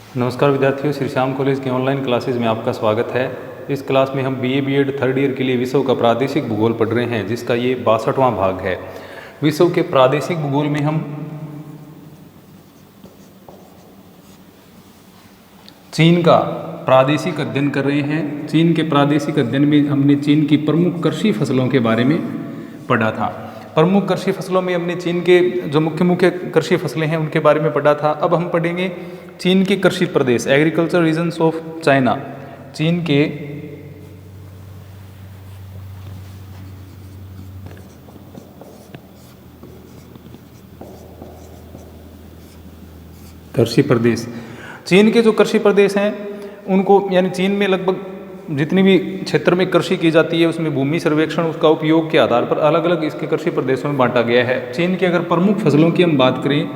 नमस्कार विद्यार्थियों, श्री श्याम कॉलेज की ऑनलाइन क्लासेज में आपका स्वागत है। इस क्लास में हम बीए बीएड थर्ड ईयर के लिए विश्व का प्रादेशिक भूगोल पढ़ रहे हैं, जिसका ये 62वां भाग है। विश्व के प्रादेशिक भूगोल में हम चीन का प्रादेशिक अध्ययन कर रहे हैं। चीन के प्रादेशिक अध्ययन में हमने चीन की प्रमुख कृषि फसलों के बारे में पढ़ा था। प्रमुख कृषि फसलों में हमने चीन के जो मुख्य कृषि फसलें हैं उनके बारे में पढ़ा था। अब हम पढ़ेंगे चीन के कृषि प्रदेश, एग्रीकल्चर रीजन्स ऑफ चाइना। चीन के कृषि प्रदेश, चीन के जो कृषि प्रदेश हैं उनको, यानी चीन में लगभग जितनी भी क्षेत्र में कृषि की जाती है उसमें भूमि सर्वेक्षण उसका उपयोग के आधार पर अलग अलग इसके कृषि प्रदेशों में बांटा गया है। चीन की अगर प्रमुख फसलों की हम बात करें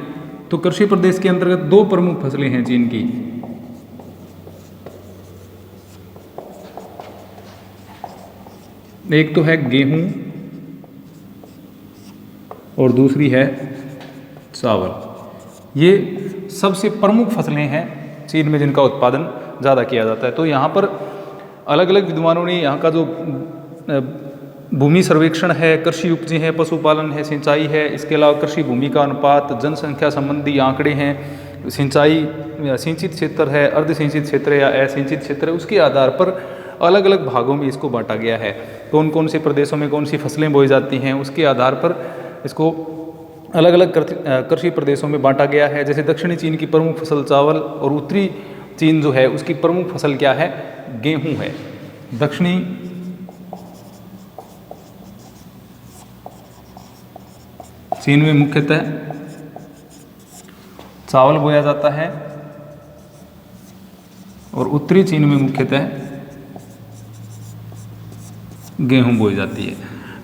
तो कृषि प्रदेश के अंतर्गत दो प्रमुख फसलें हैं चीन की। एक तो है गेहूं और दूसरी है चावल। ये सबसे प्रमुख फसलें हैं चीन में जिनका उत्पादन ज़्यादा किया जाता है। तो यहाँ पर अलग अलग विद्वानों ने यहाँ का जो भूमि सर्वेक्षण है, कृषि उपज है, पशुपालन है, सिंचाई है, इसके अलावा कृषि भूमि का अनुपात, जनसंख्या संबंधी आंकड़े हैं, सिंचाई, सिंचित क्षेत्र है, अर्ध सिंचित क्षेत्र या असिंचित क्षेत्र है, उसके आधार पर अलग अलग भागों में इसको बांटा गया है। कौन कौन से प्रदेशों में कौन सी फसलें बोई जाती हैं उसके आधार पर इसको अलग अलग कृषि प्रदेशों में बांटा गया है। जैसे दक्षिणी चीन की प्रमुख फसल चावल और उत्तरी चीन जो है उसकी प्रमुख फसल क्या है? गेहूं है। दक्षिणी चीन में मुख्यतः चावल बोया जाता है और उत्तरी चीन में मुख्यतः गेहूं बोई जाती है।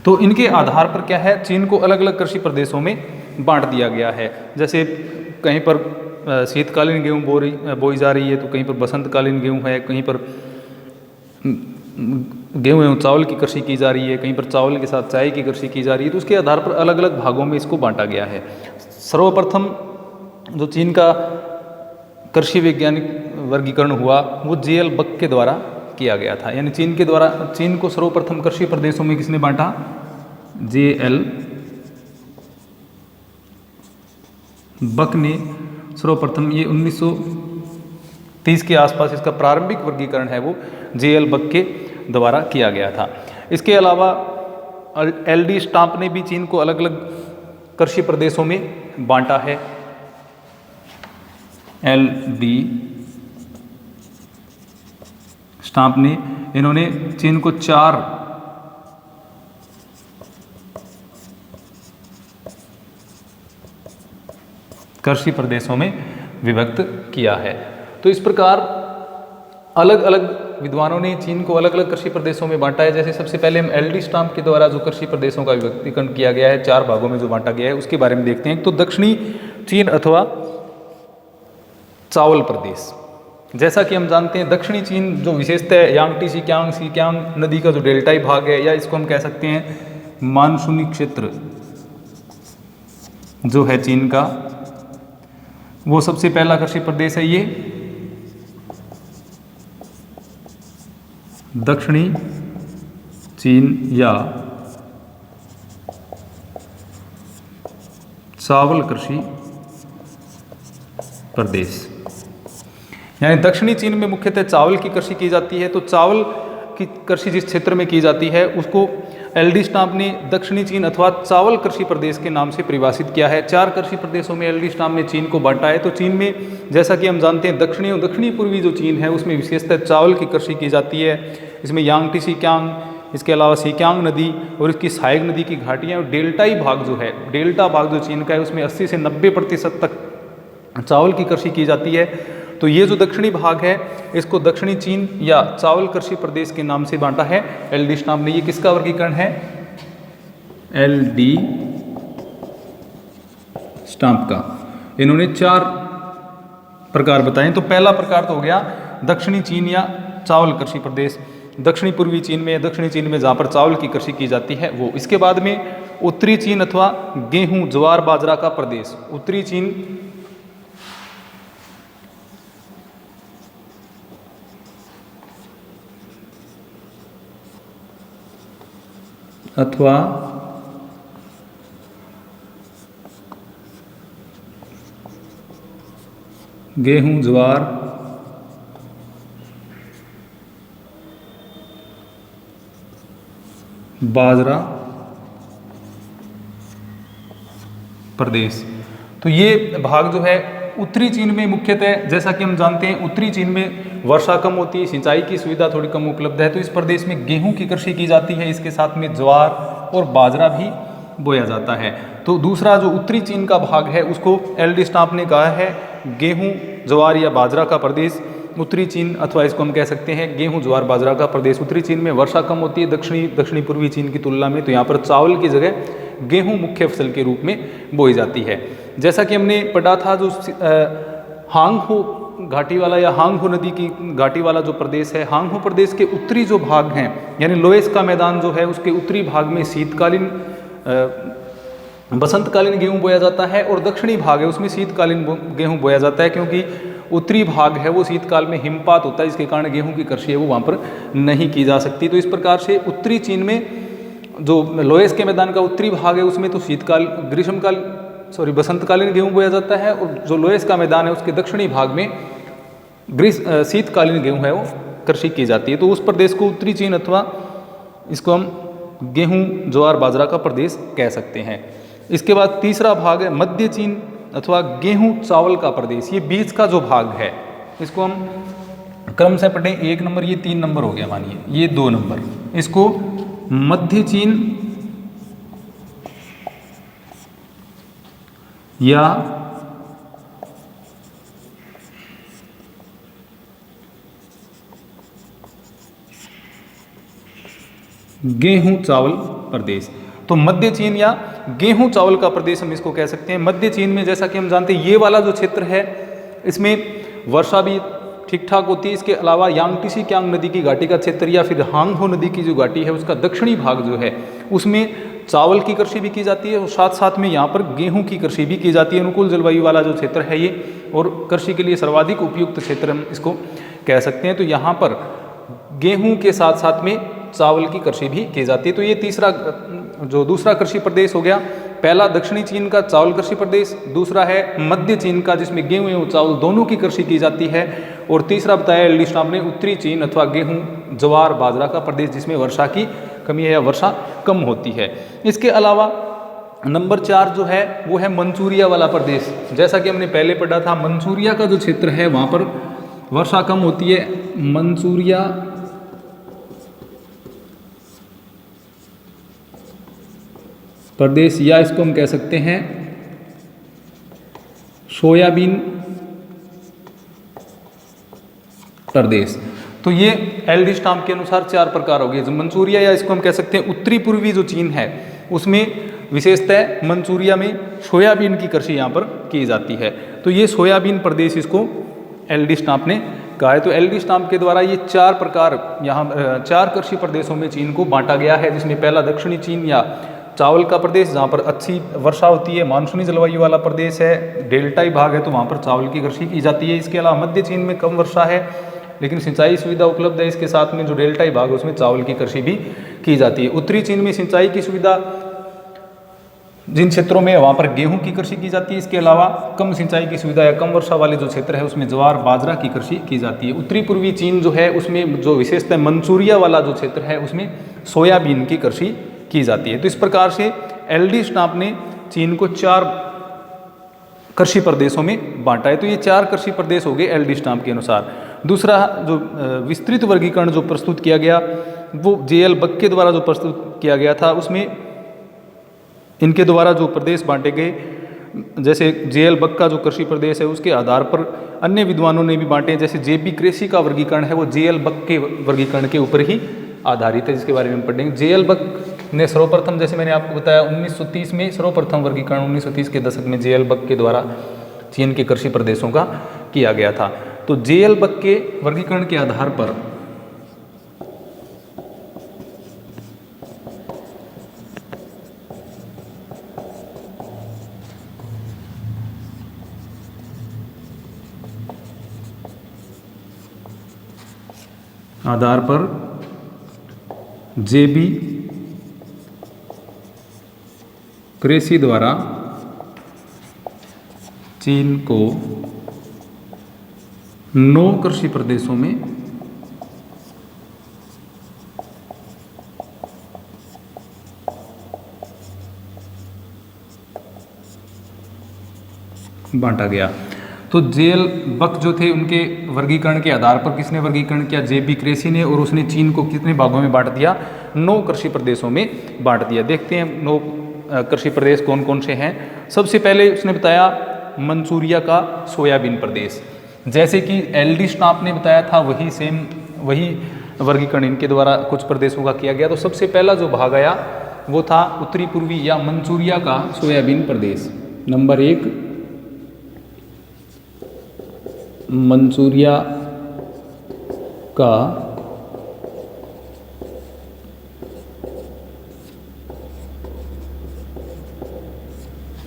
तो इनके आधार पर क्या है, चीन को अलग अलग कृषि प्रदेशों में बांट दिया गया है। जैसे कहीं पर शीतकालीन गेहूं बोई जा रही है तो कहीं पर बसंतकालीन गेहूं है, कहीं पर गेहूं एवं चावल की कृषि की जा रही है, कहीं पर चावल के साथ चाय की कृषि की जा रही है। तो उसके आधार पर अलग अलग भागों में इसको बांटा गया है। सर्वप्रथम जो चीन का कृषि वैज्ञानिक वर्गीकरण हुआ वो जे.एल. बक के द्वारा किया गया था। यानी चीन को सर्वप्रथम कृषि प्रदेशों में किसने बांटा? जे.एल. बक ने सर्वप्रथम, ये 1930 के आसपास इसका प्रारंभिक वर्गीकरण है वो जे.एल. बक के द्वारा किया गया था। इसके अलावा एल.डी. स्टाम्प ने भी चीन को अलग अलग कृषि प्रदेशों में बांटा है। एल.डी. स्टाम्प ने, इन्होंने चीन को 4 कृषि प्रदेशों में विभक्त किया है। तो इस प्रकार अलग अलग विद्वानों ने चीन को अलग अलग कृषि प्रदेशों में बांटा है। जैसे सबसे पहले हम एल.डी. स्टाम्प के द्वारा जो कृषि प्रदेशों का विभक्तीकरण किया गया है, 4 भागों में जो बांटा गया है, उसके बारे में देखते हैं। तो दक्षिणी चीन अथवा चावल प्रदेश, जैसा कि हम जानते हैं दक्षिणी चीन जो विशेषतः यांगटी सीकियांग नदी का जो डेल्टाई भाग है, या इसको हम कह सकते हैं मानसूनी क्षेत्र जो है चीन का, वो सबसे पहला कृषि प्रदेश है। ये दक्षिणी चीन या चावल कृषि प्रदेश, यानी दक्षिणी चीन में मुख्यतः चावल की कृषि की जाती है। तो चावल की कृषि जिस क्षेत्र में की जाती है उसको एल.डी. स्टाम्प ने दक्षिणी चीन अथवा चावल कृषि प्रदेश के नाम से परिभाषित किया है। 4 कृषि प्रदेशों में एल.डी. स्टाम्प ने चीन को बांटा है। तो चीन में जैसा कि हम जानते हैं दक्षिणी और दक्षिणी पूर्वी जो चीन है उसमें विशेषतः चावल की कृषि की जाती है। इसमें यांगटी सीकियांग, इसके अलावा सीकियांग नदी और इसकी सहायक नदी की घाटियाँ, और डेल्टाई भाग जो है, डेल्टा भाग जो चीन का है उसमें 80 से 90% तक चावल की कृषि की जाती है। तो ये जो दक्षिणी भाग है इसको दक्षिणी चीन या चावल कृषि प्रदेश के नाम से बांटा है एल.डी. स्टाम्प ने। ये किसका वर्गीकरण है? एल.डी. स्टाम्प का। इन्होंने 4 प्रकार बताए। तो पहला प्रकार तो हो गया दक्षिणी चीन या चावल कृषि प्रदेश, दक्षिणी पूर्वी चीन में, दक्षिणी चीन में जहाँ पर चावल की कृषि की जाती है वो। इसके बाद में उत्तरी चीन अथवा गेहूं ज्वार बाजरा का प्रदेश, उत्तरी चीन अथवा गेहूं ज्वार बाजरा प्रदेश। तो ये भाग जो है उत्तरी चीन में मुख्यतः, जैसा कि हम जानते हैं उत्तरी चीन में वर्षा कम होती है, सिंचाई की सुविधा थोड़ी कम उपलब्ध है, तो इस प्रदेश में गेहूं की कृषि की जाती है, इसके साथ में ज्वार और बाजरा भी बोया जाता है। तो दूसरा जो उत्तरी चीन का भाग है उसको एल.डी. स्टाम्प ने कहा है गेहूं ज्वार या बाजरा का प्रदेश उत्तरी चीन, अथवा इसको हम कह सकते हैं गेहूं ज्वार बाजरा का प्रदेश। उत्तरी चीन में वर्षा कम होती है दक्षिणी पूर्वी चीन की तुलना में, तो यहाँ पर चावल की जगह गेहूं मुख्य फसल के रूप में बोई जाती है। जैसा कि हमने पढ़ा था, जो हांगहो घाटी वाला या हांगहो नदी की घाटी वाला जो प्रदेश है, हांगहो प्रदेश के उत्तरी जो भाग हैं यानी लोएस का मैदान जो है उसके उत्तरी भाग में शीतकालीन बसंतकालीन गेहूं बोया जाता है, और दक्षिणी भाग है उसमें शीतकालीन गेहूं बोया जाता है, क्योंकि उत्तरी भाग है वो शीतकाल में हिमपात होता है, इसके कारण गेहूं की कृषि है वो वहाँ पर नहीं की जा सकती। तो इस प्रकार से उत्तरी चीन में जो लोएस के मैदान का उत्तरी भाग है उसमें तो बसंतकालीन गेहूं बोया जाता है, और जो लोएस का मैदान है उसके दक्षिणी भाग में शीतकालीन गेहूं है वो कृषि की जाती है। तो उस प्रदेश को उत्तरी चीन अथवा इसको हम गेहूं ज्वार बाजरा का प्रदेश कह सकते हैं। इसके बाद तीसरा भाग है मध्य चीन अथवा गेहूं चावल का प्रदेश। ये बीच का जो भाग है इसको हम क्रम से पढ़ें, 1 नंबर, ये 3 नंबर हो गया, मानिए ये 2 नंबर, इसको मध्य चीन या गेहूं चावल प्रदेश। तो मध्य चीन या गेहूं चावल का प्रदेश हम इसको कह सकते हैं। मध्य चीन में जैसा कि हम जानते हैं ये वाला जो क्षेत्र है इसमें वर्षा भी ठीक ठाक होती है। इसके अलावा यांगटीसी क्यांग नदी की घाटी का क्षेत्र या फिर हांगहो नदी की जो घाटी है उसका दक्षिणी भाग जो है उसमें चावल की कृषि भी की जाती है, और साथ साथ में यहाँ पर गेहूं की कृषि भी की जाती है। अनुकूल जलवायु वाला जो क्षेत्र है ये, और कृषि के लिए सर्वाधिक उपयुक्त क्षेत्र हम इसको कह सकते हैं। तो यहाँ पर गेहूं के साथ साथ में चावल की कृषि भी की जाती है। तो ये दूसरा कृषि प्रदेश हो गया। पहला दक्षिणी चीन का चावल कृषि प्रदेश, दूसरा है मध्य चीन का जिसमें गेहूं एवं चावल दोनों की कृषि की जाती है, और तीसरा बताया एल.डी. स्टाम्प ने उत्तरी चीन अथवा गेहूं ज्वार बाजरा का प्रदेश जिसमें वर्षा की कमी है या वर्षा कम होती है। इसके अलावा नंबर 4 जो है वो है मंचूरिया वाला प्रदेश। जैसा कि हमने पहले पढ़ा था, मंचूरिया का जो क्षेत्र है वहाँ पर वर्षा कम होती है। मंचूरिया प्रदेश, या इसको हम कह सकते हैं सोयाबीन प्रदेश। तो ये एल.डी. स्टाम्प के अनुसार 4 प्रकार हो गए। जो मंचूरिया या इसको हम कह सकते हैं उत्तरी पूर्वी जो चीन है उसमें विशेषतः मंचूरिया में सोयाबीन की कृषि यहाँ पर की जाती है। तो ये सोयाबीन प्रदेश इसको एल.डी. स्टाम्प ने कहा है। तो एल.डी. स्टाम्प के द्वारा ये 4 प्रकार यहाँ 4 कृषि प्रदेशों में चीन को बांटा गया है, जिसमें पहला दक्षिणी चीन या चावल का प्रदेश जहाँ पर अच्छी वर्षा होती है, मानसूनी जलवायु वाला प्रदेश है, डेल्टाई भाग है तो वहाँ पर चावल की कृषि की जाती है। इसके अलावा मध्य चीन में कम वर्षा है लेकिन सिंचाई सुविधा उपलब्ध है, इसके साथ में जो डेल्टाई भाग है उसमें चावल की कृषि भी की जाती है। उत्तरी चीन में सिंचाई की सुविधा जिन क्षेत्रों में वहाँ पर गेहूं की कृषि की जाती है, इसके अलावा कम सिंचाई की सुविधा या कम वर्षा वाले जो क्षेत्र है उसमें ज्वार बाजरा की कृषि की जाती है। उत्तरी पूर्वी चीन जो है उसमें जो विशेषतः मंचूरिया वाला जो क्षेत्र है उसमें सोयाबीन की कृषि की जाती है। तो इस प्रकार से एल.डी. स्टाम्प ने चीन को 4 कृषि प्रदेशों में बांटा है। तो ये 4 कृषि प्रदेश हो गए एल.डी. स्टाम्प के अनुसार। दूसरा जो विस्तृत वर्गीकरण जो प्रस्तुत किया गया वो जे.एल. बक के द्वारा जो प्रस्तुत किया गया था, उसमें इनके द्वारा जो प्रदेश बांटे गए, जैसे जे.एल. बक का जो कृषि प्रदेश है उसके आधार पर अन्य विद्वानों ने भी बांटे, जैसे जे.बी. क्रेसी का वर्गीकरण है वो जे.एल. बक के वर्गीकरण के ऊपर ही आधारित है, जिसके बारे में हम पढ़ेंगे। जे.एल. बक ने सर्वप्रथम, जैसे मैंने आपको बताया 1930 में सर्वप्रथम वर्गीकरण 1930 के दशक में जे.एल. बक के द्वारा चीन के कृषि प्रदेशों का किया गया था। तो जे.एल. बक के वर्गीकरण के आधार पर जे.बी. कृषि द्वारा चीन को 9 कृषि प्रदेशों में बांटा गया। तो जेल बक जो थे उनके वर्गीकरण के आधार पर किसने वर्गीकरण किया? जे.बी. क्रेसी ने। और उसने चीन को कितने भागों में बांट दिया? 9 कृषि प्रदेशों में बांट दिया। देखते हैं 9 कृषि प्रदेश कौन कौन से हैं। सबसे पहले उसने बताया मंचूरिया का सोयाबीन प्रदेश। जैसे कि एल.डी. स्टाफ ने बताया था वही वर्गीकरण इनके द्वारा कुछ प्रदेशों का किया गया। तो सबसे पहला जो भाग आया वो था उत्तरी पूर्वी या मंचूरिया का सोयाबीन प्रदेश। नंबर 1 मंचूरिया का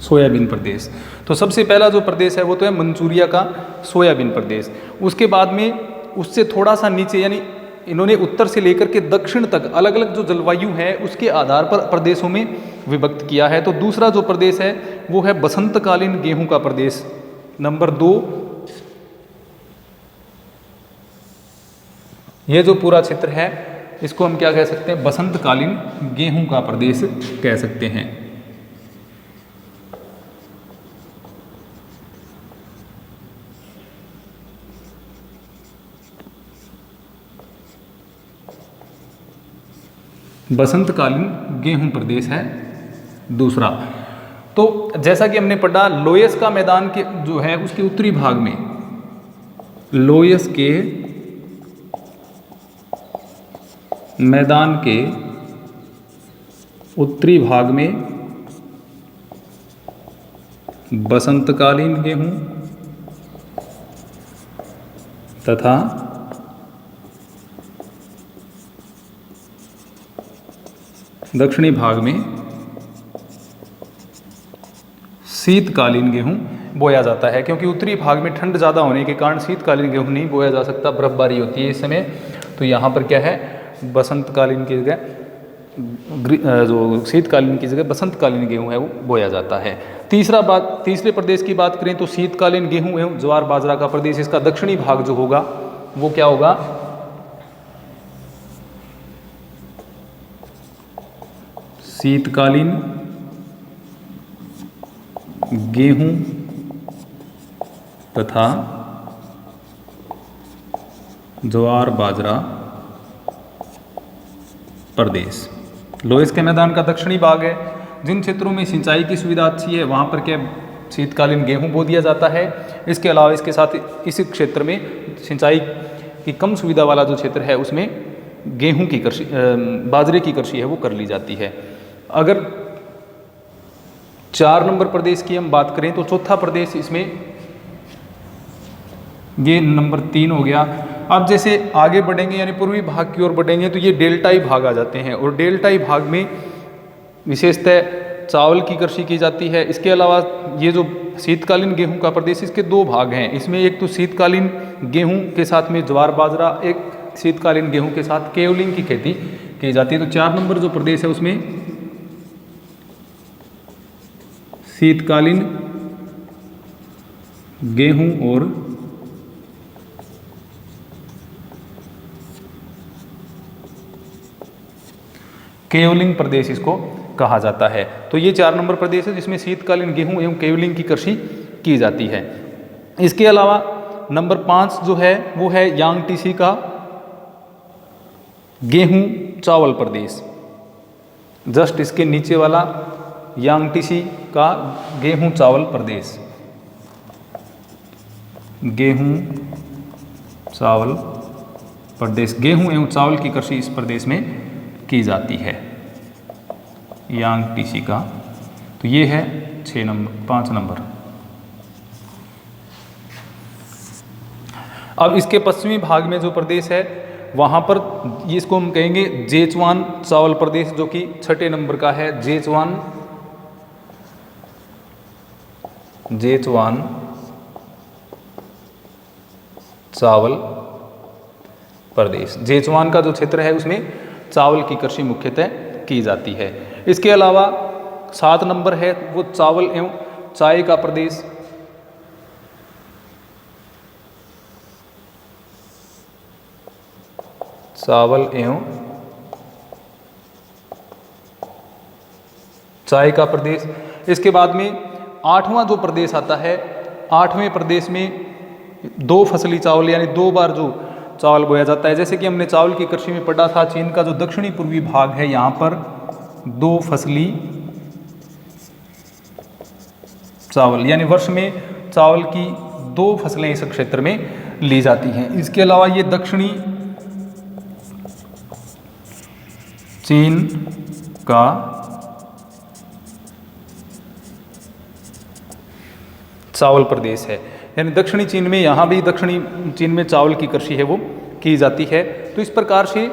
सोयाबीन प्रदेश। तो सबसे पहला जो प्रदेश है वो तो है मंचूरिया का सोयाबीन प्रदेश। उसके बाद में उससे थोड़ा सा नीचे, यानी इन्होंने उत्तर से लेकर के दक्षिण तक अलग अलग जो जलवायु है उसके आधार पर प्रदेशों में विभक्त किया है। तो दूसरा जो प्रदेश है वो है बसंतकालीन गेहूं का प्रदेश। नंबर 2, ये जो पूरा क्षेत्र है इसको हम क्या कह सकते हैं? बसंतकालीन गेहूं का प्रदेश कह सकते हैं। बसंतकालीन गेहूं प्रदेश है दूसरा। तो जैसा कि हमने पढ़ा लोयस का मैदान के जो है उसके उत्तरी भाग में, लोयस के मैदान के उत्तरी भाग में बसंतकालीन गेहूं तथा दक्षिणी भाग में शीतकालीन गेहूं बोया जाता है। क्योंकि उत्तरी भाग में ठंड ज़्यादा होने के कारण शीतकालीन गेहूं नहीं बोया जा सकता, बर्फबारी होती है इस समय। तो यहाँ पर क्या है, बसंतकालीन की जगह जो शीतकालीन की जगह बसंतकालीन गेहूं है वो बोया जाता है। तीसरे प्रदेश की बात करें तो शीतकालीन गेहूं एवं ज्वार बाजरा का प्रदेश। इसका दक्षिणी भाग जो होगा वो क्या होगा? शीतकालीन गेहूं तथा ज्वार बाजरा प्रदेश। लोयस के मैदान का दक्षिणी भाग है। जिन क्षेत्रों में सिंचाई की सुविधा अच्छी है वहाँ पर क्या शीतकालीन गेहूं बो दिया जाता है। इसके अलावा इसके साथ इस क्षेत्र में सिंचाई की कम सुविधा वाला जो क्षेत्र है उसमें गेहूं की कृषि, बाजरे की कृषि है वो कर ली जाती है। अगर 4 नंबर प्रदेश की हम बात करें तो चौथा प्रदेश इसमें ये नंबर 3 हो गया। अब जैसे आगे बढ़ेंगे यानी पूर्वी भाग की ओर बढ़ेंगे तो ये डेल्टाई भाग आ जाते हैं और डेल्टाई भाग में विशेषतः चावल की कृषि की जाती है। इसके अलावा ये जो शीतकालीन गेहूं का प्रदेश, इसके 2 भाग हैं। इसमें एक तो शीतकालीन गेहूं के साथ में ज्वार बाजरा, एक शीतकालीन गेहूं के साथ केवलिंग की खेती की जाती है। तो 4 नंबर जो प्रदेश है उसमें शीतकालीन गेहूं और केवलिंग प्रदेश इसको कहा जाता है। तो ये 4 नंबर प्रदेश है जिसमें शीतकालीन गेहूं एवं केवलिंग की कृषि की जाती है। इसके अलावा नंबर 5 जो है वो है यांगटीसी का गेहूं चावल प्रदेश। जस्ट इसके नीचे वाला यांगटीसी का गेहूं चावल प्रदेश, गेहूं चावल प्रदेश। गेहूं एवं चावल की कृषि इस प्रदेश में की जाती है, यांगटीसी का। तो ये है 5 नंबर। अब इसके पश्चिमी भाग में जो प्रदेश है वहाँ पर इसको हम कहेंगे जेचुआन चावल प्रदेश, जो कि 6 नंबर का है। जेचुआन चावल प्रदेश। जेचुआन का जो क्षेत्र है उसमें चावल की कृषि मुख्यतः की जाती है। इसके अलावा 7 नंबर है वो चावल एवं चाय का प्रदेश। चावल एवं चाय का प्रदेश। इसके बाद में 8वां जो प्रदेश आता है, 8वें प्रदेश में 2 फसली चावल यानी 2 बार जो चावल बोया जाता है। जैसे कि हमने चावल की कृषि में पढ़ा था, चीन का जो दक्षिणी पूर्वी भाग है यहाँ पर 2 फसली चावल यानी वर्ष में चावल की 2 फसलें इस क्षेत्र में ली जाती हैं। इसके अलावा ये दक्षिणी चीन का चावल प्रदेश है, यानी दक्षिणी चीन में, यहाँ भी दक्षिणी चीन में चावल की कृषि है वो की जाती है। तो इस प्रकार से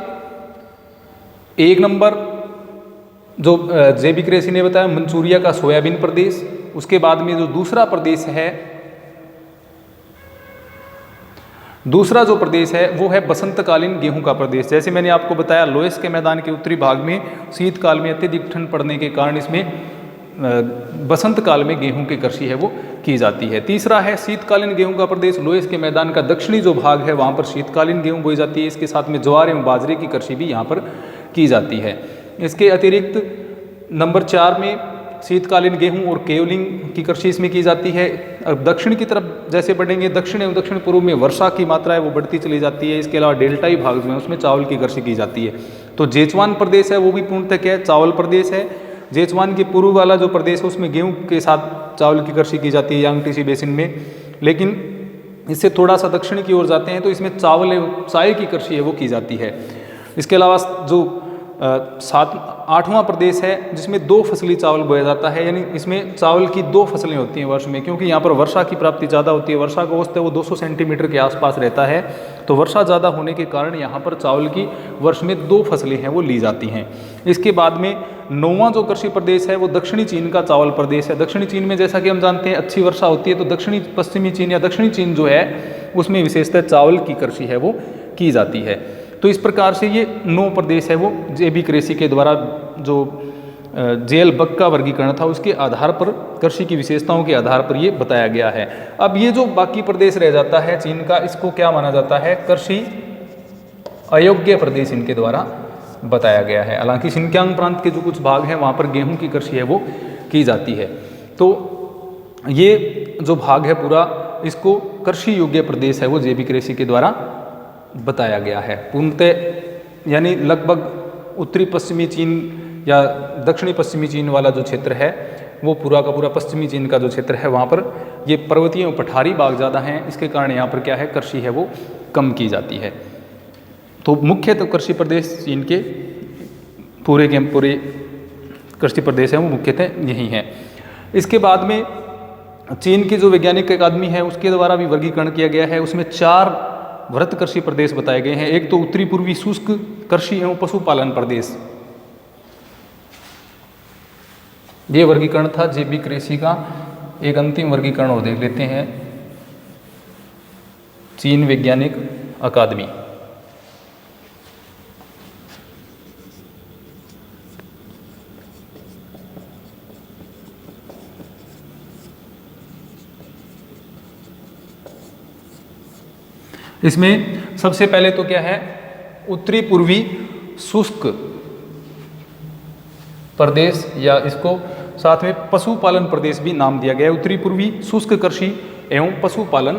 1 नंबर जो जेबी कृषि ने बताया मंचूरिया का सोयाबीन प्रदेश। उसके बाद में जो दूसरा प्रदेश है, दूसरा जो प्रदेश है वो है बसंतकालीन गेहूं का प्रदेश। जैसे मैंने आपको बताया लोएस के मैदान के उत्तरी भाग में शीतकाल में अत्यधिक ठंड पड़ने के कारण इसमें बसंत काल में गेहूं की कृषि है वो की जाती है। तीसरा है शीतकालीन गेहूं का प्रदेश। लोएस के मैदान का दक्षिणी जो भाग है वहाँ पर शीतकालीन गेहूं बोई जाती है। इसके साथ में ज्वार एवं बाजरे की कृषि भी यहाँ पर की जाती है। इसके अतिरिक्त नंबर 4 में शीतकालीन गेहूं और केवलिंग की कृषि इसमें की जाती है। अब दक्षिण की तरफ जैसे बढ़ेंगे, दक्षिण एवं दक्षिण पूर्व में वर्षा की मात्रा है वो बढ़ती चली जाती है। इसके अलावा डेल्टाई भाग जो है उसमें चावल की कृषि की जाती है। तो जेचुआन प्रदेश है वो भी पूर्णतः क्या है, चावल प्रदेश है। जेचुआन के पूर्व वाला जो प्रदेश है उसमें गेहूं के साथ चावल की कृषि की जाती है यांगटीसी बेसिन में। लेकिन इससे थोड़ा सा दक्षिण की ओर जाते हैं तो इसमें चावल एवं चाय की कृषि है वो की जाती है। इसके अलावा जो 8वां प्रदेश है जिसमें 2 फसली चावल बोया जाता है, यानी इसमें चावल की 2 फसलें होती हैं वर्ष में, क्योंकि यहाँ पर वर्षा की प्राप्ति ज़्यादा होती है। वर्षा का औसत है वो 200 सेंटीमीटर के आसपास रहता है। तो वर्षा ज़्यादा होने के कारण यहाँ पर चावल की वर्ष में 2 फसलें हैं वो ली जाती हैं। इसके बाद में 9वां जो कृषि प्रदेश है वो दक्षिणी चीन का चावल प्रदेश है। दक्षिणी चीन में जैसा कि हम जानते हैं अच्छी वर्षा होती है, तो दक्षिणी पश्चिमी चीन या दक्षिणी चीन जो है उसमें विशेषतः चावल की कृषि है वो की जाती है। तो इस प्रकार से ये 9 प्रदेश है वो जेबी कृषि के द्वारा जो जेल बग का वर्गीकरण था उसके आधार पर, कृषि की विशेषताओं के आधार पर ये बताया गया है। अब ये जो बाकी प्रदेश रह जाता है चीन का, इसको क्या माना जाता है, कृषि अयोग्य प्रदेश इनके द्वारा बताया गया है। हालांकि शिनक्यांग प्रांत के जो कुछ भाग हैं वहाँ पर गेहूं की कृषि है वो की जाती है। तो ये जो भाग है पूरा, इसको कृषि योग्य प्रदेश है वो जेबी कृषि के द्वारा बताया गया है। पूर्णतः यानी लगभग उत्तरी पश्चिमी चीन या दक्षिणी पश्चिमी चीन वाला जो क्षेत्र है वो पूरा का पूरा, पश्चिमी चीन का जो क्षेत्र है वहाँ पर ये पर्वतीय और पठारी भाग ज़्यादा हैं। इसके कारण यहाँ पर क्या है, कृषि है वो कम की जाती है। तो मुख्य तो कृषि प्रदेश चीन के पूरे के पूरे कृषि प्रदेश हैं वो मुख्यतः यही हैं। इसके बाद में चीन की जो वैज्ञानिक अकादमी है उसके द्वारा भी वर्गीकरण किया गया है। उसमें 4 वृत्त कृषि प्रदेश बताए गए हैं। एक तो उत्तरी पूर्वी शुष्क कृषि एवं पशुपालन प्रदेश, ये वर्गीकरण था जेबी कृषि का। एक अंतिम वर्गीकरण और देख लेते हैं, चीन वैज्ञानिक अकादमी। इसमें सबसे पहले तो क्या है, उत्तरी पूर्वी शुष्क प्रदेश, या इसको साथ में पशुपालन प्रदेश भी नाम दिया गया है। उत्तरी पूर्वी शुष्क कृषि एवं पशुपालन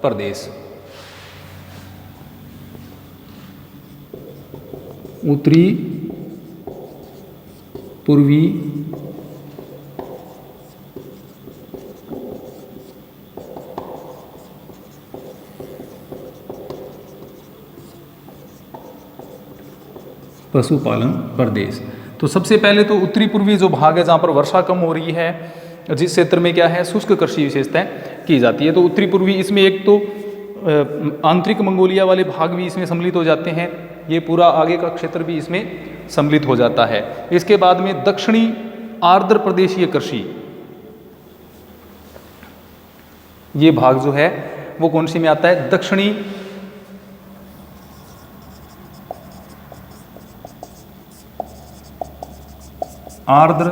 प्रदेश, उत्तरी पूर्वी पशुपालन प्रदेश। तो सबसे पहले तो उत्तरी पूर्वी जो भाग है जहाँ पर वर्षा कम हो रही है, जिस क्षेत्र में क्या है शुष्क कृषि विशेषताएं की जाती है, तो उत्तरी पूर्वी, इसमें एक तो आंतरिक मंगोलिया वाले भाग भी इसमें सम्मिलित हो जाते हैं। ये पूरा आगे का क्षेत्र भी इसमें सम्मिलित हो जाता है। इसके बाद में दक्षिणी आर्द्र प्रदेशीय कृषि, ये भाग जो है वो कौन सी में आता है, दक्षिणी आर्द्र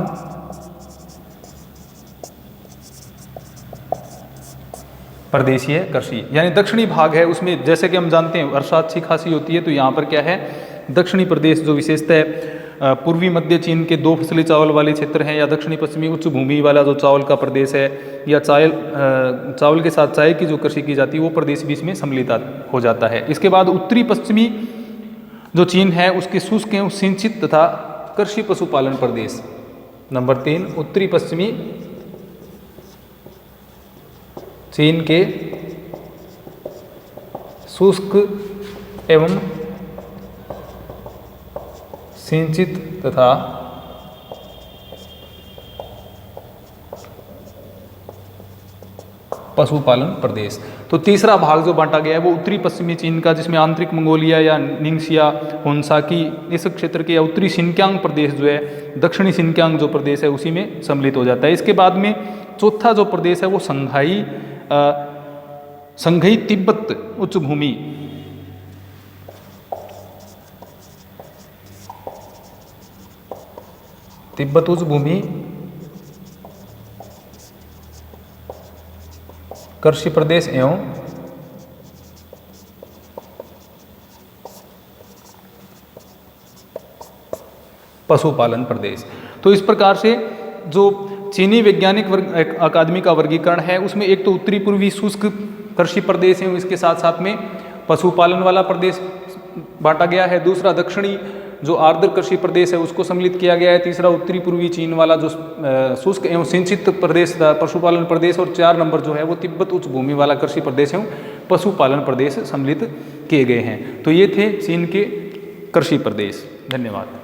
प्रदेशीय कृषि, यानी दक्षिणी भाग है उसमें जैसे कि हम जानते हैं वर्षा अच्छी खासी होती है, तो यहाँ पर क्या है दक्षिणी प्रदेश जो विशेषतः पूर्वी मध्य चीन के 2 फसली चावल वाले क्षेत्र हैं, या दक्षिणी पश्चिमी उच्च भूमि वाला जो चावल का प्रदेश है, या चावल के साथ चाय की जो कृषि की जाती है वो प्रदेश भी इसमें सम्मिलित हो जाता है। इसके बाद उत्तरी पश्चिमी जो चीन है उसके शुष्क एवं सिंचित तथा कृषि पशुपालन प्रदेश। नंबर 3, उत्तरी पश्चिमी चीन के शुष्क एवं सिंचित तथा पशुपालन प्रदेश। तो तीसरा भाग जो बांटा गया है वो उत्तरी पश्चिमी चीन का, जिसमें आंतरिक मंगोलिया या निंगशिया, होन्साकी इस क्षेत्र के, या उत्तरी शिनक्यांग प्रदेश जो है, दक्षिणी शिनक्यांग जो प्रदेश है उसी में सम्मिलित हो जाता है। इसके बाद में चौथा जो प्रदेश है वो संघाई तिब्बत उच्च भूमि, तिब्बत उच्च भूमि कृषि प्रदेश एवं पशुपालन प्रदेश। तो इस प्रकार से जो चीनी वैज्ञानिक अकादमी का वर्गीकरण है उसमें एक तो उत्तरी पूर्वी शुष्क कृषि प्रदेश है, इसके साथ साथ में पशुपालन वाला प्रदेश बांटा गया है। दूसरा दक्षिणी जो आर्द्र कृषि प्रदेश है उसको सम्मिलित किया गया है। तीसरा उत्तरी पूर्वी चीन वाला जो शुष्क एवं सिंचित प्रदेश पशुपालन प्रदेश, और 4 नंबर जो है वो तिब्बत उच्च भूमि वाला कृषि प्रदेश एवं पशुपालन प्रदेश सम्मिलित किए गए हैं। तो ये थे चीन के कृषि प्रदेश। धन्यवाद।